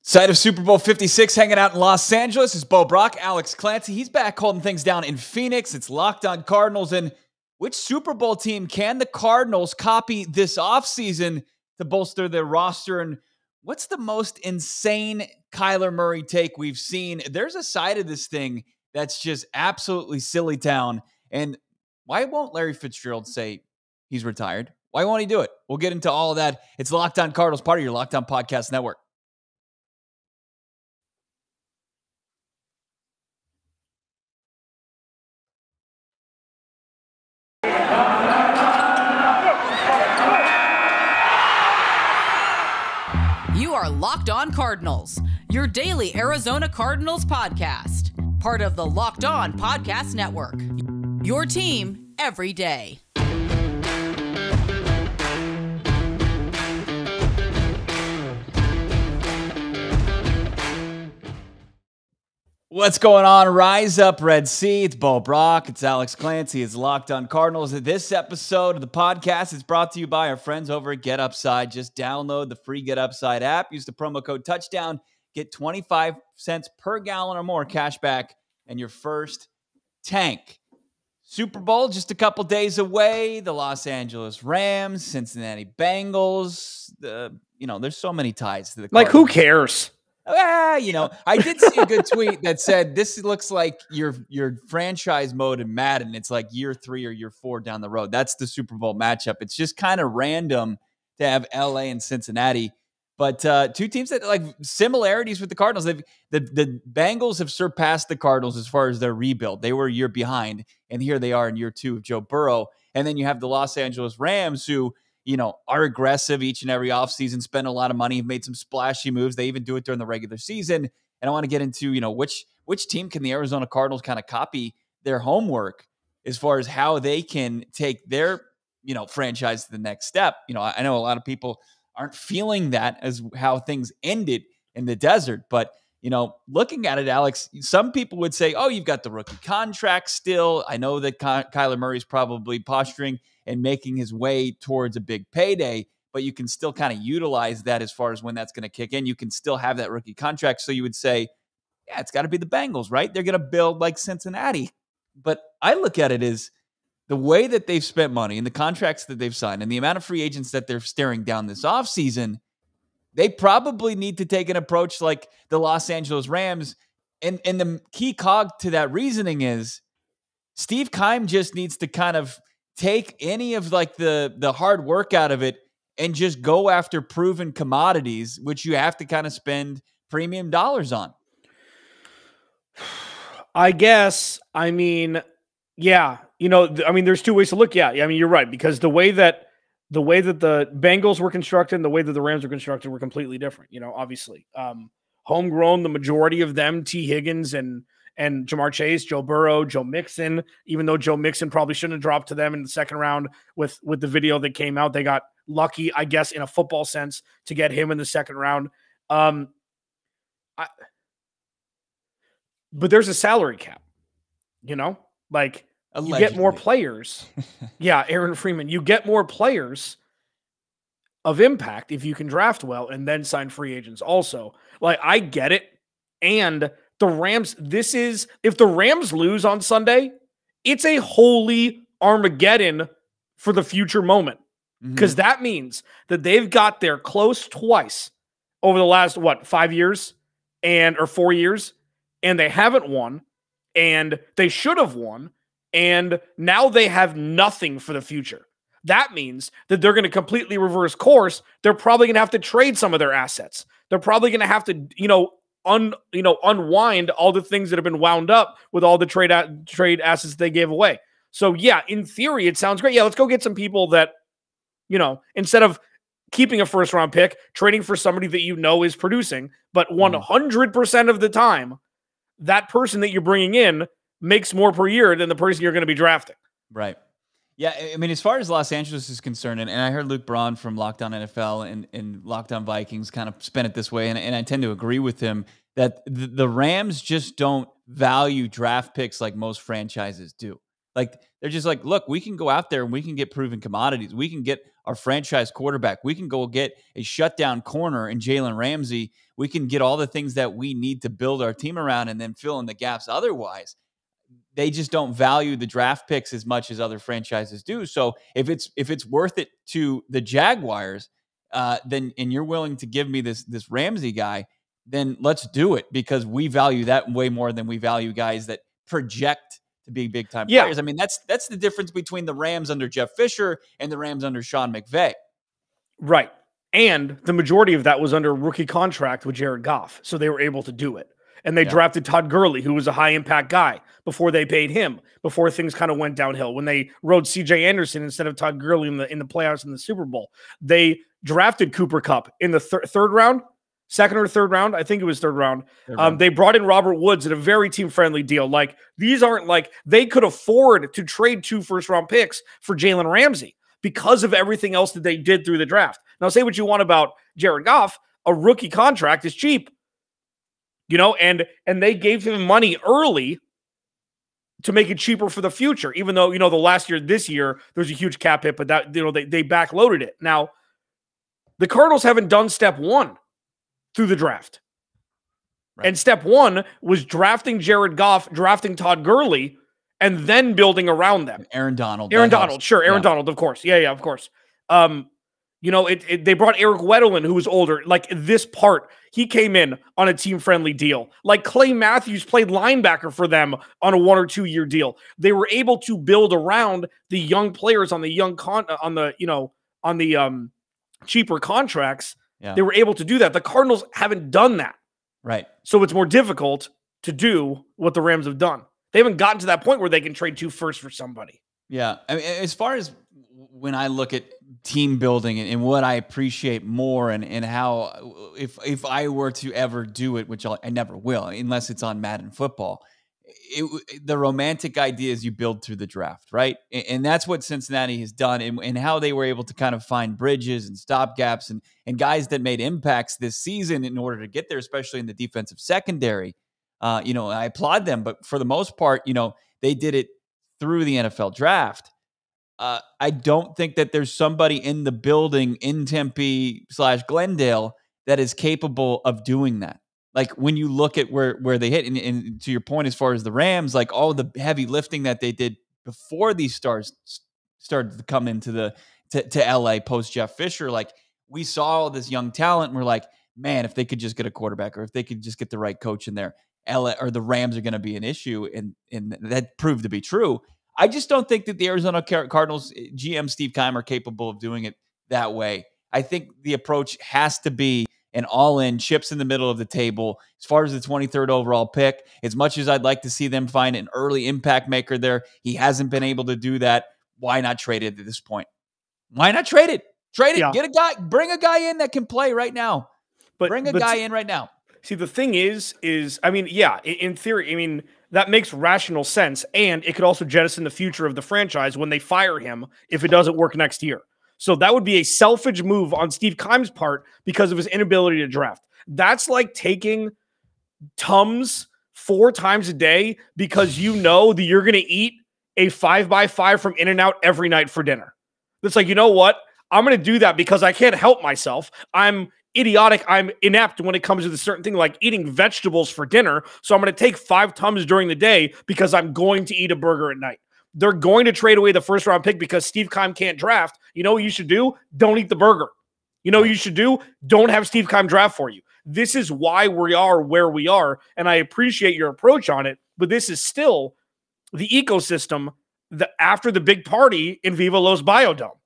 Site of Super Bowl 56 hanging out in Los Angeles is Brack, Alex Clancy. He's back holding things down in Phoenix. It's Locked On Cardinals. And which Super Bowl team can the Cardinals copy this offseason to bolster their roster? And what's the most insane Kyler Murray take we've seen? There's a side of this thing that's just absolutely silly town. And why won't Larry Fitzgerald say he's retired? Why won't he do it? We'll get into all of that. It's Locked On Cardinals, part of your Locked On Podcast Network. You are Locked On Cardinals, your daily Arizona Cardinals podcast. Part of the Locked On Podcast Network. Your team every day. What's going on? Rise up, Red Sea. It's Brack. It's Alex Clancy. It's Locked On Cardinals. This episode of the podcast is brought to you by our friends over at Get Upside. Just download the free Get Upside app. Use the promo code Touchdown. Get 25 cents per gallon or more cash back and your first tank. Super Bowl just a couple days away. The Los Angeles Rams, Cincinnati Bengals. There's so many ties to the Cardinals. Who cares? I did see a good tweet that said this looks like your franchise mode in Madden. It's like year 3 or year 4 down the road. That's the Super Bowl matchup. It's just kind of random to have LA and Cincinnati. But two teams that like similarities with the Cardinals. The Bengals have surpassed the Cardinals as far as their rebuild. They were a year behind, and here they are in year 2 of Joe Burrow. And then you have the Los Angeles Rams who, are aggressive each and every offseason, spend a lot of money, have made some splashy moves. They even do it during the regular season. And I want to get into, which team can the Arizona Cardinals kind of copy their homework as far as how they can take their, franchise to the next step. I know a lot of people aren't feeling that as how things ended in the desert. But, looking at it, Alex, some people would say, oh, you've got the rookie contract still. I know that Kyler Murray's probably posturing and making his way towards a big payday, but you can still kind of utilize that as far as when that's going to kick in. You can still have that rookie contract. So you would say, yeah, it's got to be the Bengals, right? They're going to build like Cincinnati. But I look at it as the way that they've spent money and the contracts that they've signed and the amount of free agents that they're staring down this offseason, they probably need to take an approach like the Los Angeles Rams. And the key cog to that reasoning is Steve Keim just needs to kind of take any of like the hard work out of it and just go after proven commodities, which you have to kind of spend premium dollars on. I guess. Yeah. There's two ways to look at it. You're right, because the way that the Bengals were constructed and the way that the Rams were constructed were completely different. Obviously, homegrown, the majority of them, T. Higgins and Jamar Chase, Joe Burrow, Joe Mixon, even though Joe Mixon probably shouldn't have dropped to them in the second round with the video that came out. They got lucky, I guess, in a football sense to get him in the second round. But there's a salary cap, Allegedly. You get more players. Yeah, Aaron Freeman. You get more players of impact if you can draft well and then sign free agents also. I get it. And the Rams, if the Rams lose on Sunday, it's a holy Armageddon for the future moment. Because that means that they've got there close twice over the last, 5 years or 4 years, and they haven't won, and they should have won, and now they have nothing for the future. That means that they're going to completely reverse course. They're probably going to have to trade some of their assets. They're probably going to have to, unwind all the things that have been wound up with all the trade assets they gave away. So yeah, in theory, it sounds great. Yeah, let's go get some people that, instead of keeping a first round pick, trading for somebody that is producing, but 100% of the time, that person that you're bringing in makes more per year than the person you're going to be drafting. Right. Yeah, as far as Los Angeles is concerned, and I heard Luke Braun from Locked On NFL and Locked On Vikings kind of spin it this way, and I tend to agree with him that the Rams just don't value draft picks like most franchises do. Like, they're just like, look, we can go out there and we can get proven commodities. We can get our franchise quarterback. We can go get a shutdown corner in Jalen Ramsey. We can get all the things that we need to build our team around and then fill in the gaps otherwise. They just don't value the draft picks as much as other franchises do. So if it's worth it to the Jaguars, then and you're willing to give me this Ramsey guy, then let's do it, because we value that way more than we value guys that project to be big time players. I mean, that's the difference between the Rams under Jeff Fisher and the Rams under Sean McVay. Right. And the majority of that was under a rookie contract with Jared Goff. So they were able to do it. And they drafted Todd Gurley, who was a high impact guy, before they paid him, before things kind of went downhill. When they rode CJ Anderson instead of Todd Gurley in the playoffs in the Super Bowl, they drafted Cooper Kupp in the third round, second or third round. I think it was third round. They brought in Robert Woods at a very team friendly deal. Like, these aren't like they could afford to trade 2 first-round picks for Jalen Ramsey because of everything else that they did through the draft. Now, say what you want about Jared Goff, a rookie contract is cheap. You know, and they gave him money early to make it cheaper for the future, even though, you know, this year, there was a huge cap hit, but that, you know, they backloaded it. Now, the Cardinals haven't done step 1 through the draft. Right. And step 1 was drafting Jared Goff, drafting Todd Gurley, and then building around them. Aaron Donald. Aaron Donald, of course. Yeah, of course. You know, they brought Eric Weddle in, who was older. Like, this part, he came in on a team-friendly deal. Like, Clay Matthews played linebacker for them on a 1 or 2 year deal. They were able to build around the young players on the cheaper contracts. Yeah. They were able to do that. The Cardinals haven't done that. Right. So it's more difficult to do what the Rams have done. They haven't gotten to that point where they can trade 2 firsts for somebody. Yeah. I mean, as far as when I look at team building and what I appreciate more and how, if I were to ever do it, which I never will, unless it's on Madden football, the romantic idea is you build through the draft, right? And that's what Cincinnati has done, and how they were able to kind of find bridges and stopgaps and guys that made impacts this season in order to get there, especially in the defensive secondary. You know, I applaud them, but for the most part, you know, they did it through the NFL draft. I don't think that there's somebody in the building in Tempe/Glendale that is capable of doing that. Like, when you look at where they hit, and to your point, as far as the Rams, like all the heavy lifting that they did before these stars started to come into to LA post Jeff Fisher, like, we saw all this young talent and we're like, man, if they could just get a quarterback, or if they could just get the right coach in there, LA or the Rams are going to be an issue. And that proved to be true. I just don't think that the Arizona Cardinals GM Steve Keim are capable of doing it that way. I think the approach has to be an all-in, chips in the middle of the table. As far as the 23rd overall pick, as much as I'd like to see them find an early impact maker there, he hasn't been able to do that. Why not trade it at this point? Why not trade it? Trade it. Yeah. Get a guy. Bring a guy in that can play right now. Bring a guy in right now. See, the thing is, I mean, yeah, in theory, I mean, that makes rational sense, and it could also jettison the future of the franchise when they fire him if it doesn't work next year. So that would be a selfish move on Steve Keim's part because of his inability to draft. That's like taking Tums 4 times a day because you know that you're going to eat a 5x5 from In-N-Out every night for dinner. It's like, you know what? I'm going to do that because I can't help myself. I'm idiotic. I'm inept when it comes to the certain thing like eating vegetables for dinner. So I'm going to take 5 Tums during the day because I'm going to eat a burger at night. They're going to trade away the first round pick because Steve Keim can't draft. You know what you should do? Don't eat the burger. You know what you should do? Don't have Steve Keim draft for you. This is why we are where we are, and I appreciate your approach on it, but this is still the ecosystem that after the big party in Viva Los Biodome.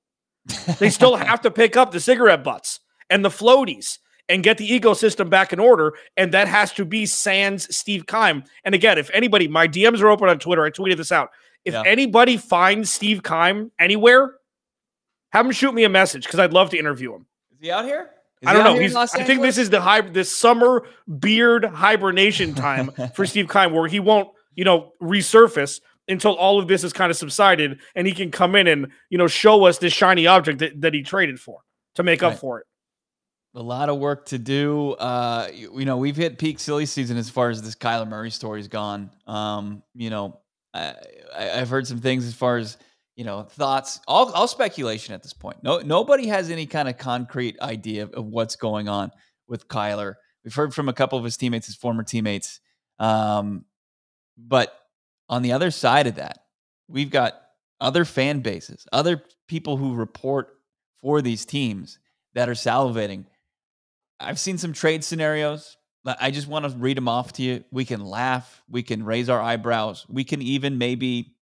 They still have to pick up the cigarette butts and the floaties and get the ecosystem back in order, and that has to be sans Steve Keim. And again, if anybody, my DMs are open on Twitter. I tweeted this out. If anybody finds Steve Keim anywhere, have him shoot me a message because I'd love to interview him. Is he out here? I don't know. I think this is this summer beard hibernation time for Steve Keim, where he won't, resurface until all of this is kind of subsided, and he can come in and, show us this shiny object that he traded for to make up for it. A lot of work to do. We've hit peak silly season as far as this Kyler Murray story's gone. I've heard some things as far as, thoughts, all speculation at this point. Nobody has any kind of concrete idea of what's going on with Kyler. We've heard from a couple of his teammates, his former teammates. But on the other side of that, we've got other fan bases, other people who report for these teams that are salivating. I've seen some trade scenarios. I just want to read them off to you. We can laugh. We can raise our eyebrows. We can even maybe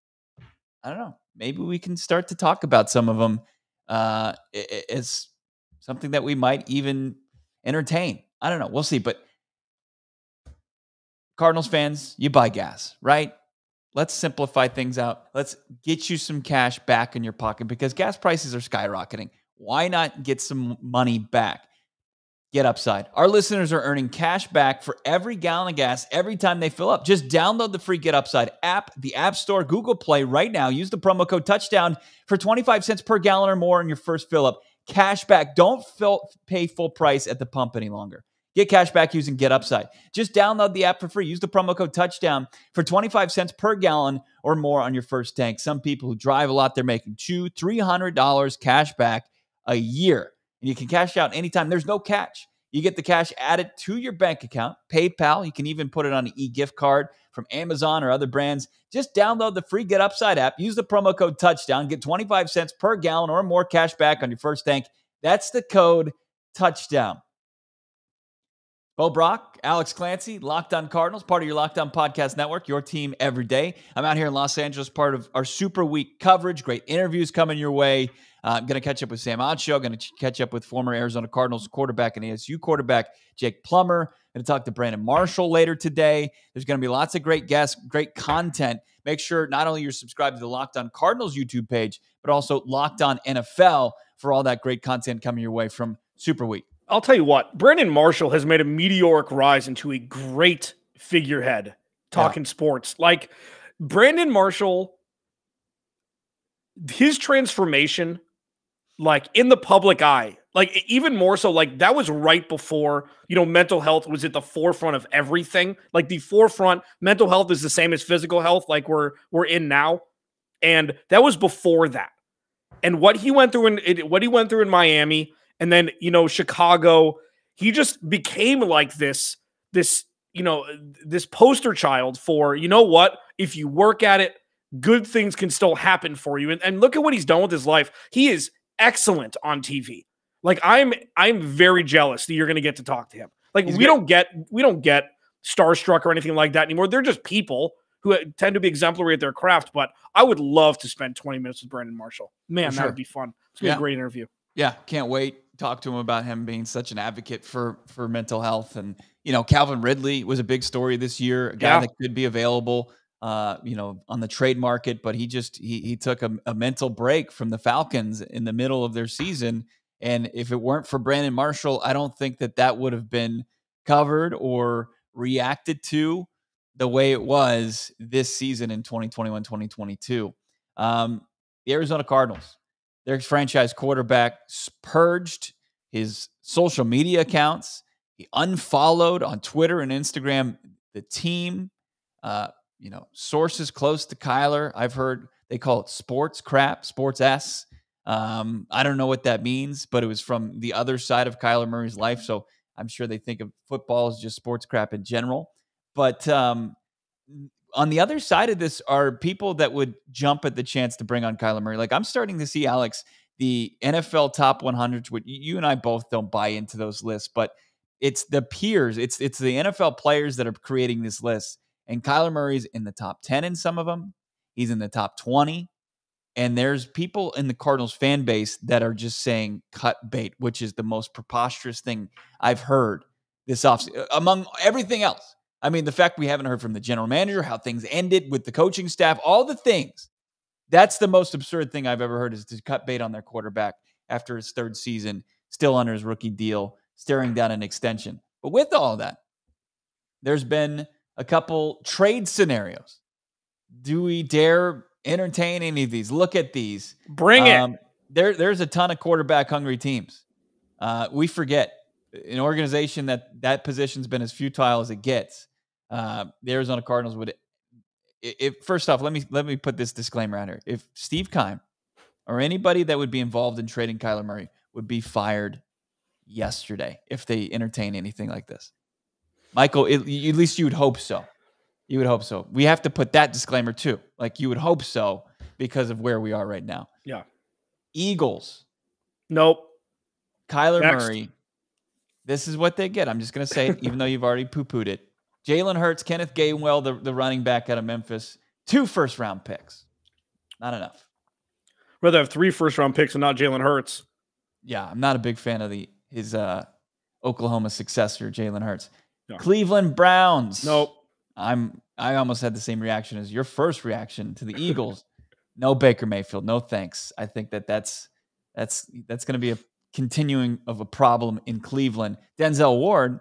we can start to talk about some of them as something that we might even entertain. I don't know. We'll see. But Cardinals fans, you buy gas, right? Let's simplify things out. Let's get you some cash back in your pocket because gas prices are skyrocketing. Why not get some money back? Get Upside. Our listeners are earning cash back for every gallon of gas every time they fill up. Just download the free Get Upside app, the App Store, Google Play right now. Use the promo code Touchdown for 25 cents per gallon or more on your first fill up. Cash back. Don't pay full price at the pump any longer. Get cash back using Get Upside. Just download the app for free. Use the promo code Touchdown for 25 cents per gallon or more on your first tank. Some people who drive a lot, they're making $200-$300 cash back a year. And you can cash out anytime. There's no catch. You get the cash added to your bank account, PayPal. You can even put it on an e-gift card from Amazon or other brands. Just download the free Get Upside app. Use the promo code Touchdown. Get 25 cents per gallon or more cash back on your first tank. That's the code Touchdown. Bo Brock, Alex Clancy, Locked On Cardinals, part of your Locked On Podcast Network, your team every day. I'm out here in Los Angeles, part of our Super Week coverage. Great interviews coming your way. I'm going to catch up with Sam Odshow. Going to catch up with former Arizona Cardinals quarterback and ASU quarterback Jake Plummer. Going to talk to Brandon Marshall later today. There's going to be lots of great guests, great content. Make sure not only you're subscribed to the Locked On Cardinals YouTube page, but also Locked On NFL for all that great content coming your way from Super Week. I'll tell you what, Brandon Marshall has made a meteoric rise into a great figurehead talking sports. Like Brandon Marshall, his transformation, like in the public eye, like even more so, like that was right before, mental health was at the forefront of everything. Like the forefront, mental health is the same as physical health, like we're in now. And that was before that. And what he went through in Miami, and then, Chicago, he just became like this poster child for, what, if you work at it, good things can still happen for you. And look at what he's done with his life. He is excellent on TV. Like I'm very jealous that you're going to get to talk to him. Like we don't get starstruck or anything like that anymore. They're just people who tend to be exemplary at their craft. But I would love to spend 20 minutes with Brandon Marshall. Man, that would be fun. It's going to be a great interview. Yeah, can't wait. Talk to him about him being such an advocate for mental health. And, Calvin Ridley was a big story this year, a guy that could be available, on the trade market, but he took a mental break from the Falcons in the middle of their season. And if it weren't for Brandon Marshall, I don't think that would have been covered or reacted to the way it was this season in 2021, 2022. The Arizona Cardinals, their franchise quarterback purged his social media accounts. He unfollowed on Twitter and Instagram the team. Sources close to Kyler, I've heard they call it sports crap, sports S. I don't know what that means, but it was from the other side of Kyler Murray's life. So I'm sure they think of football as just sports crap in general. But on the other side of this are people that would jump at the chance to bring on Kyler Murray. Like I'm starting to see, Alex, the NFL top 100s, which you and I both don't buy into those lists, but it's the peers. It's the NFL players that are creating this list. And Kyler Murray's in the top 10 in some of them. He's in the top 20. And there's people in the Cardinals fan base that are just saying cut bait, which is the most preposterous thing I've heard this offseason, among everything else. I mean, the fact we haven't heard from the general manager, how things ended with the coaching staff, all the things. That's the most absurd thing I've ever heard, is to cut bait on their quarterback after his third season, still under his rookie deal, staring down an extension. But with all that, there's been a couple trade scenarios. Do we dare entertain any of these? Look at these. Bring it. There's a ton of quarterback hungry teams. We forget an organization that position's been as futile as it gets. The Arizona Cardinals would first off, let me put this disclaimer out here. If Steve Keim or anybody that would be involved in trading Kyler Murray would be fired yesterday if they entertain anything like this, Michael, at least you would hope so. You would hope so. We have to put that disclaimer too. Like, you would hope so because of where we are right now. Yeah. Eagles. Nope. Kyler Murray. This is what they get. I'm just going to say it, even though you've already poo-pooed it. Jalen Hurts, Kenneth Gainwell, the running back out of Memphis. 2 first-round picks. Not enough. Rather have 3 first-round picks and not Jalen Hurts. Yeah, I'm not a big fan of his Oklahoma successor, Jalen Hurts. No. Cleveland Browns. Nope. I almost had the same reaction as your first reaction to the Eagles. No Baker Mayfield. No thanks. I think that's going to be a continuing of a problem in Cleveland. Denzel Ward,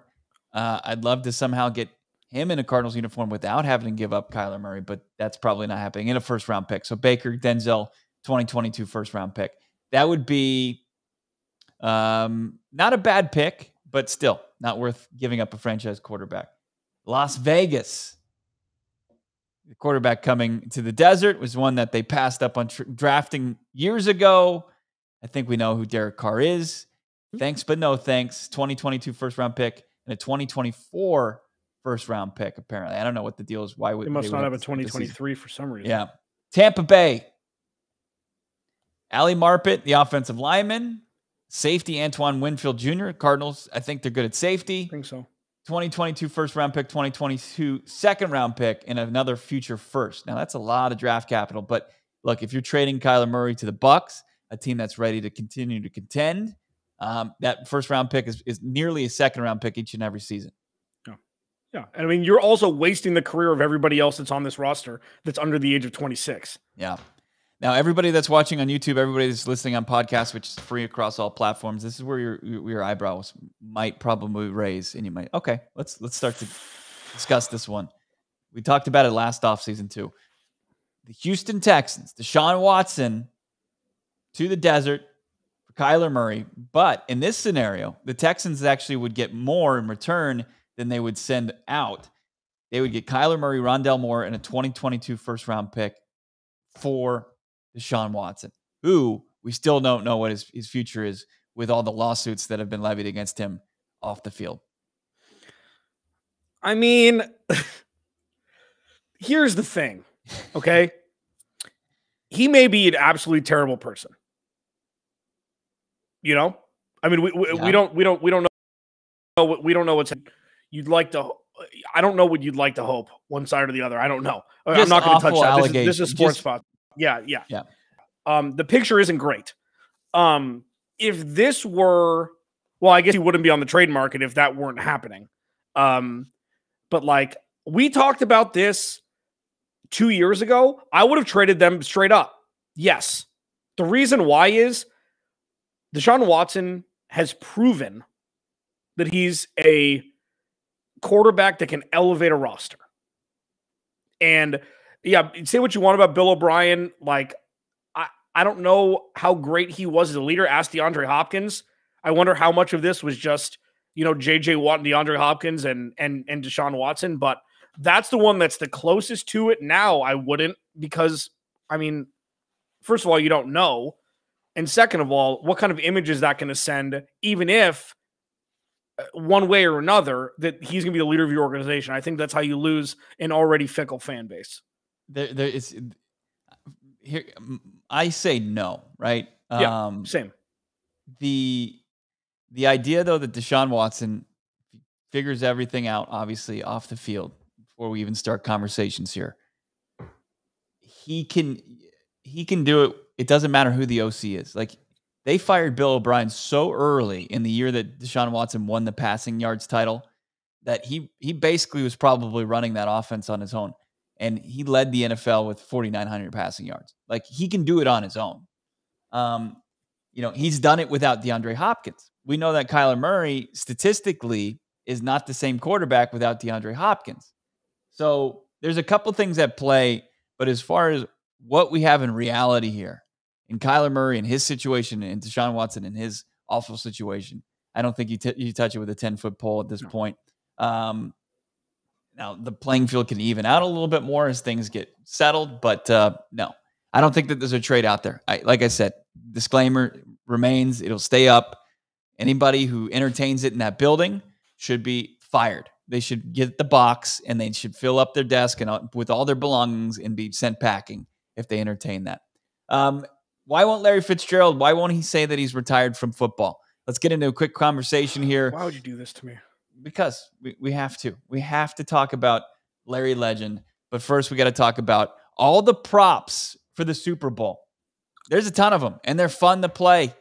I'd love to somehow get him in a Cardinals uniform without having to give up Kyler Murray, but that's probably not happening. In a first-round pick. So Baker, Denzel, 2022 first-round pick. That would be not a bad pick, but still not worth giving up a franchise quarterback. Las Vegas. The quarterback coming to the desert was one that they passed up on drafting years ago. I think we know who Derek Carr is. Thanks, but no thanks. 2022 first-round pick and a 2024 first-round pick, apparently. I don't know what the deal is. Why would they must not have a 2023 for some reason. Yeah. Tampa Bay. Ali Marpet, the offensive lineman. Safety, Antoine Winfield Jr. Cardinals, I think they're good at safety. I think so. 2022 first-round pick, 2022 second-round pick, and another future first. Now, that's a lot of draft capital. But, look, if you're trading Kyler Murray to the Bucs, a team that's ready to continue to contend, that first-round pick is nearly a second-round pick each and every season. Yeah. And I mean, you're also wasting the career of everybody else that's on this roster that's under the age of 26. Yeah. Now, everybody that's watching on YouTube, everybody that's listening on podcasts, which is free across all platforms, this is where your eyebrows might probably raise, and you might, okay, let's start to discuss this one. We talked about it last offseason too. The Houston Texans, Deshaun Watson to the desert for Kyler Murray, but in this scenario, the Texans actually would get more in return than they would send out. They would get Kyler Murray, Rondale Moore, and a 2022 first-round pick for Deshaun Watson, who we still don't know what his future is with all the lawsuits that have been levied against him off the field. I mean, here's the thing, okay? He may be an absolutely terrible person. You know? I mean, we don't know what's you'd like to. I don't know what you'd like to hope, one side or the other. I don't know. I'm not going to touch that. This is a sports spot. Yeah. The picture isn't great. If this were, well, I guess he wouldn't be on the trade market if that weren't happening. But like we talked about this 2 years ago, I would have traded them straight up. Yes. The reason why is Deshaun Watson has proven that he's a quarterback that can elevate a roster. And yeah, say what you want about Bill O'Brien. Like, I don't know how great he was as a leader. Ask DeAndre Hopkins. I wonder how much of this was just, J.J. Watt and DeAndre Hopkins and Deshaun Watson. But that's the one that's the closest to it now. I wouldn't because, I mean, first of all, you don't know. And second of all, what kind of image is that going to send, even if one way or another, that he's going to be the leader of your organization? I think that's how you lose an already fickle fan base. There is here. I say no, right? Yeah, same. The idea, though, that Deshaun Watson figures everything out, obviously, off the field before we even start conversations here. He can do it. It doesn't matter who the OC is. Like, they fired Bill O'Brien so early in the year that Deshaun Watson won the passing yards title that he basically was probably running that offense on his own. And he led the NFL with 4,900 passing yards. Like, he can do it on his own. He's done it without DeAndre Hopkins. We know that Kyler Murray statistically is not the same quarterback without DeAndre Hopkins. So there's a couple things at play, but as far as what we have in reality here, in Kyler Murray and his situation and Deshaun Watson and his awful situation, I don't think you touch it with a 10-foot pole at this point. Now, the playing field can even out a little bit more as things get settled, but no, I don't think that there's a trade out there. Like I said, disclaimer remains, it'll stay up. Anybody who entertains it in that building should be fired. They should get the box and they should fill up their desk and with all their belongings and be sent packing if they entertain that. Why won't Larry Fitzgerald, why won't he say that he's retired from football? Let's get into a quick conversation here. Why would you do this to me? Because we have to. We have to talk about Larry Legend. But first, we got to talk about all the props for the Super Bowl. There's a ton of them, and they're fun to play.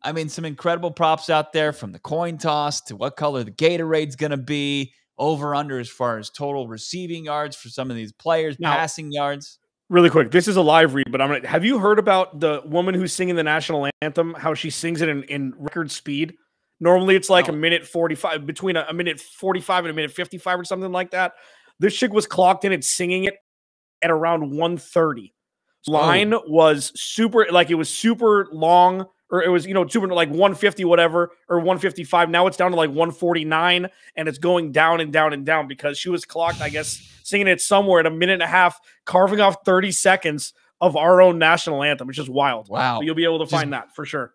I mean, some incredible props out there, from the coin toss to what color the Gatorade's going to be, over under as far as total receiving yards for some of these players, now, passing yards. Really quick, this is a live read, but have you heard about the woman who's singing the national anthem, how she sings it in record speed? Normally it's like a minute 45, between a minute 45 and a minute 55 or something like that. This chick was clocked in and singing it at around 1:30. Line was super, like it was super long, or it was, super like 150 whatever, or 155. Now it's down to like 149, and it's going down and down and down because she was clocked, I guess, singing it somewhere at a minute and a half, carving off 30 seconds of our own national anthem, which is wild. Wow. But you'll be able to find that for sure.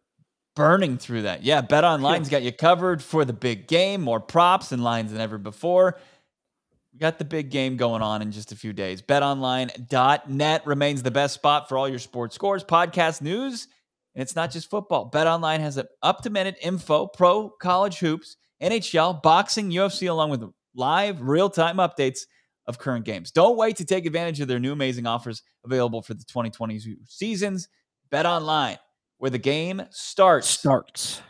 Burning through that. Yeah, BetOnline's got you covered for the big game. More props and lines than ever before. We got the big game going on in just a few days. BetOnline.net remains the best spot for all your sports scores, podcast news, and it's not just football. BetOnline has up-to-minute info, pro, college hoops, NHL, boxing, UFC, along with live, real-time updates of current games. Don't wait to take advantage of their new amazing offers available for the 2022 seasons. BetOnline, where the game starts. It's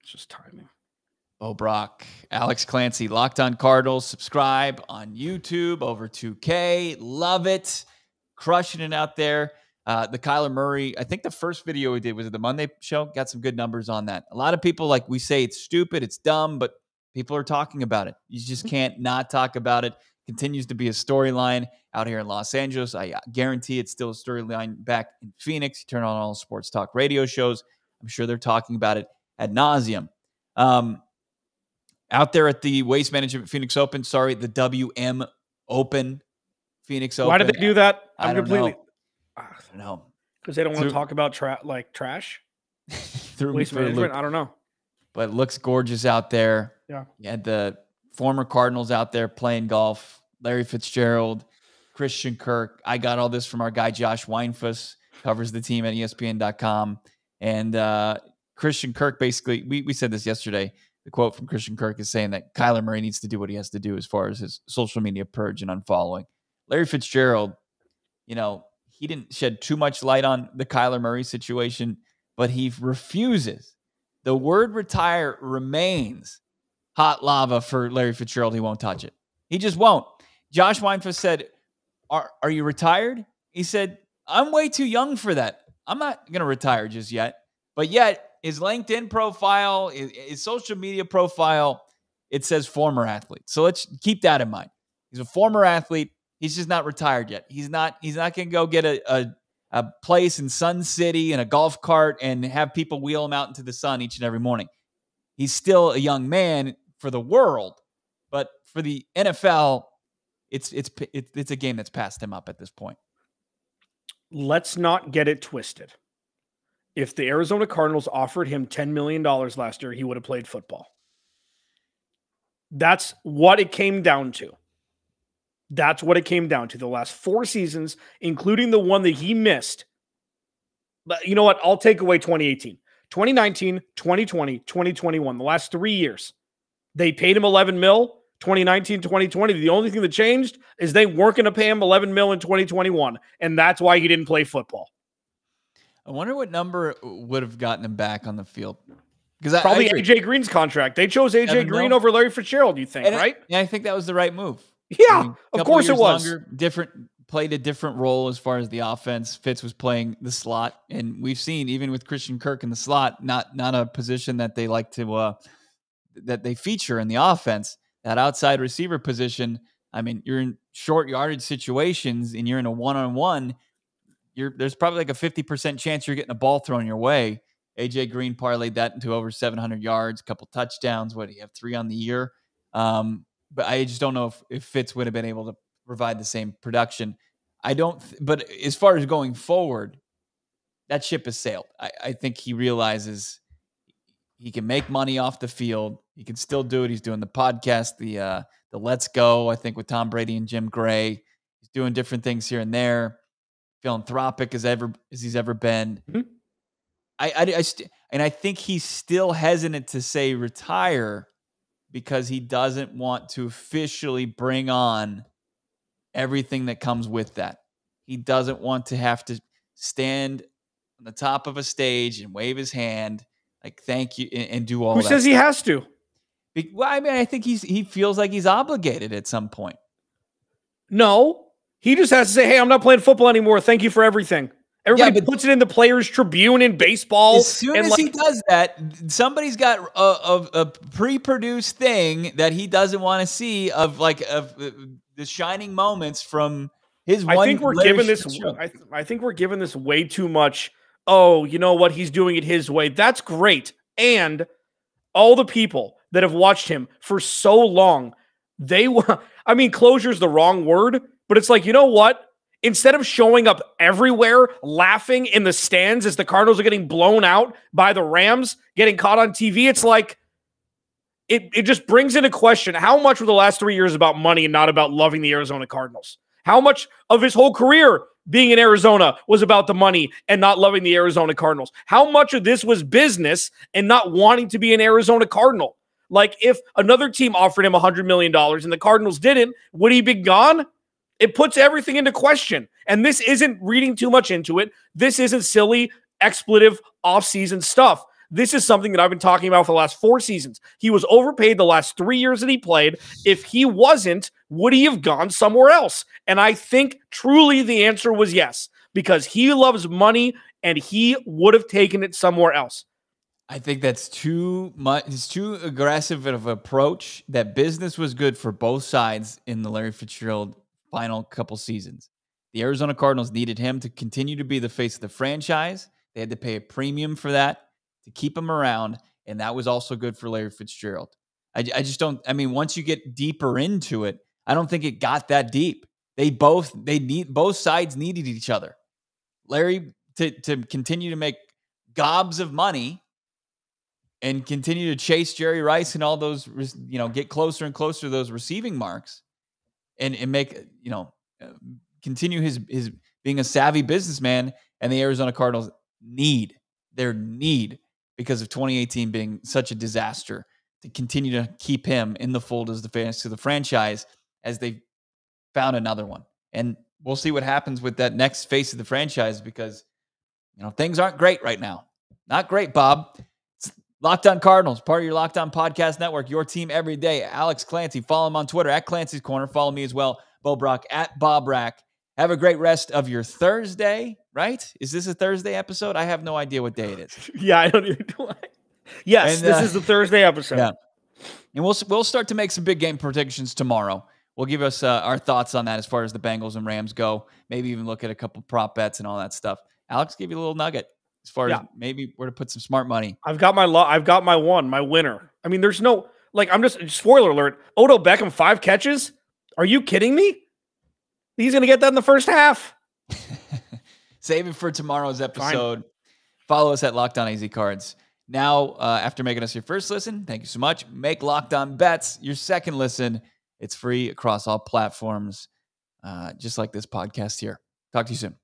just timing. Brack, Alex Clancy, Locked On Cardinals. Subscribe on YouTube, over 2K. Love it. Crushing it out there. The Kyler Murray, I think the first video we did was at the Monday show. Got some good numbers on that. A lot of people, like we say, it's stupid, it's dumb, but people are talking about it. You just can't not talk about it. Continues to be a storyline out here in Los Angeles. I guarantee it's still a storyline back in Phoenix. You turn on all sports talk radio shows, I'm sure they're talking about it ad nauseum. Out there at the Waste Management Phoenix Open, the WM Open Phoenix Open. Why did they do that? I don't know. Because they don't want to talk about trash. Waste management. I don't know. But it looks gorgeous out there. Yeah. You had the former Cardinals out there playing golf. Larry Fitzgerald, Christian Kirk. I got all this from our guy Josh Weinfuss, covers the team at ESPN.com. And Christian Kirk, basically, we said this yesterday. The quote from Christian Kirk is saying that Kyler Murray needs to do what he has to do as far as his social media purge and unfollowing. Larry Fitzgerald, he didn't shed too much light on the Kyler Murray situation, but he refuses. The word retire remains hot lava for Larry Fitzgerald. He won't touch it. He just won't. Josh Weinfuss said, are you retired? He said, I'm way too young for that. I'm not going to retire just yet. But yet, his LinkedIn profile, his social media profile, it says former athlete. So let's keep that in mind. He's a former athlete. He's just not retired yet. He's not going to go get a place in Sun City in a golf cart and have people wheel him out into the sun each and every morning. He's still a young man for the world, but for the NFL, it's a game that's passed him up at this point. Let's not get it twisted. If the Arizona Cardinals offered him $10 million last year, he would have played football. That's what it came down to. That's what it came down to. The last 4 seasons, including the one that he missed. But you know what? I'll take away 2018. 2019, 2020, 2021. The last 3 years. They paid him $11 million. 2019, 2020. The only thing that changed is they weren't going to pay him $11 million in 2021. And that's why he didn't play football. I wonder what number would have gotten him back on the field. Because probably AJ Green's contract. They chose AJ Green over Larry Fitzgerald, you think, right? Yeah, I think that was the right move. Yeah, of course it was. Played a different role as far as the offense. Fitz was playing the slot, and we've seen even with Christian Kirk in the slot, not a position that they like to that they feature in the offense. That outside receiver position. I mean, you're in short yardage situations, and you're in a one-on-one. There's probably like a 50% chance you're getting a ball thrown your way. AJ Green parlayed that into over 700 yards, a couple touchdowns. What do you have? 3 on the year. but I just don't know if Fitz would have been able to provide the same production. But as far as going forward, that ship has sailed. I think he realizes he can make money off the field. He can still do it. He's doing the podcast, the Let's Go, I think, with Tom Brady and Jim Gray. He's doing different things here and there. Philanthropic as he's ever been. Mm-hmm. I think he's still hesitant to say retire because he doesn't want to officially bring on everything that comes with that. He doesn't want to have to stand on the top of a stage and wave his hand, like thank you, and do all that. Who says he has to? Well, I mean, I think he feels like he's obligated at some point. No, he just has to say, hey, I'm not playing football anymore. Thank you for everything. Everybody puts it in the Players Tribune in baseball. As soon as he does that, somebody's got a pre-produced thing that he doesn't want to see of the shining moments from his one. I think we're giving this. I think we're giving this way too much. Oh, you know what? He's doing it his way. That's great. And all the people that have watched him for so long, closure is the wrong word, but it's like, you know what? Instead of showing up everywhere, laughing in the stands as the Cardinals are getting blown out by the Rams, getting caught on TV, it's like, it just brings into question how much were the last 3 years about money and not about loving the Arizona Cardinals? How much of his whole career being in Arizona was about the money and not loving the Arizona Cardinals? How much of this was business and not wanting to be an Arizona Cardinal? Like, if another team offered him $100 million and the Cardinals didn't, would he be gone? It puts everything into question. And this isn't reading too much into it. This isn't silly, expletive, off-season stuff. This is something that I've been talking about for the last 4 seasons. He was overpaid the last 3 years that he played. If he wasn't, would he have gone somewhere else? And I think truly the answer was yes, because he loves money and he would have taken it somewhere else. I think that's too much. It's too aggressive of an approach. That business was good for both sides in the Larry Fitzgerald final couple seasons. The Arizona Cardinals needed him to continue to be the face of the franchise. They had to pay a premium for that to keep him around, and that was also good for Larry Fitzgerald. I just don't. I mean, once you get deeper into it, I don't think it got that deep. Both sides needed each other. Larry to continue to make gobs of money and continue to chase Jerry Rice and all those, get closer and closer to those receiving marks. And make, continue his being a savvy businessman, and the Arizona Cardinals need because of 2018 being such a disaster to continue to keep him in the fold as the face of the franchise as they found another one. And we'll see what happens with that next face of the franchise because, things aren't great right now. Not great, Bob. Locked On Cardinals, part of your Locked On Podcast Network, your team every day. Alex Clancy, follow him on Twitter at Clancy's Corner. Follow me as well, Bo Brock at Bob Brack. Have a great rest of your Thursday, right? Is this a Thursday episode? I have no idea what day it is. Yeah, I don't even know. Yes, this is the Thursday episode. Yeah. And we'll start to make some big game predictions tomorrow. We'll give us our thoughts on that as far as the Bengals and Rams go. Maybe even look at a couple prop bets and all that stuff. Alex, give you a little nugget. As far as maybe where to put some smart money. I've got my winner. I mean, there's no, I'm just, spoiler alert, Odell Beckham, 5 catches? Are you kidding me? He's going to get that in the first half. Save it for tomorrow's episode. Fine. Follow us at Locked On AZCards. Now, after making us your first listen, thank you so much. Make Locked On Bets your second listen. It's free across all platforms, just like this podcast here. Talk to you soon.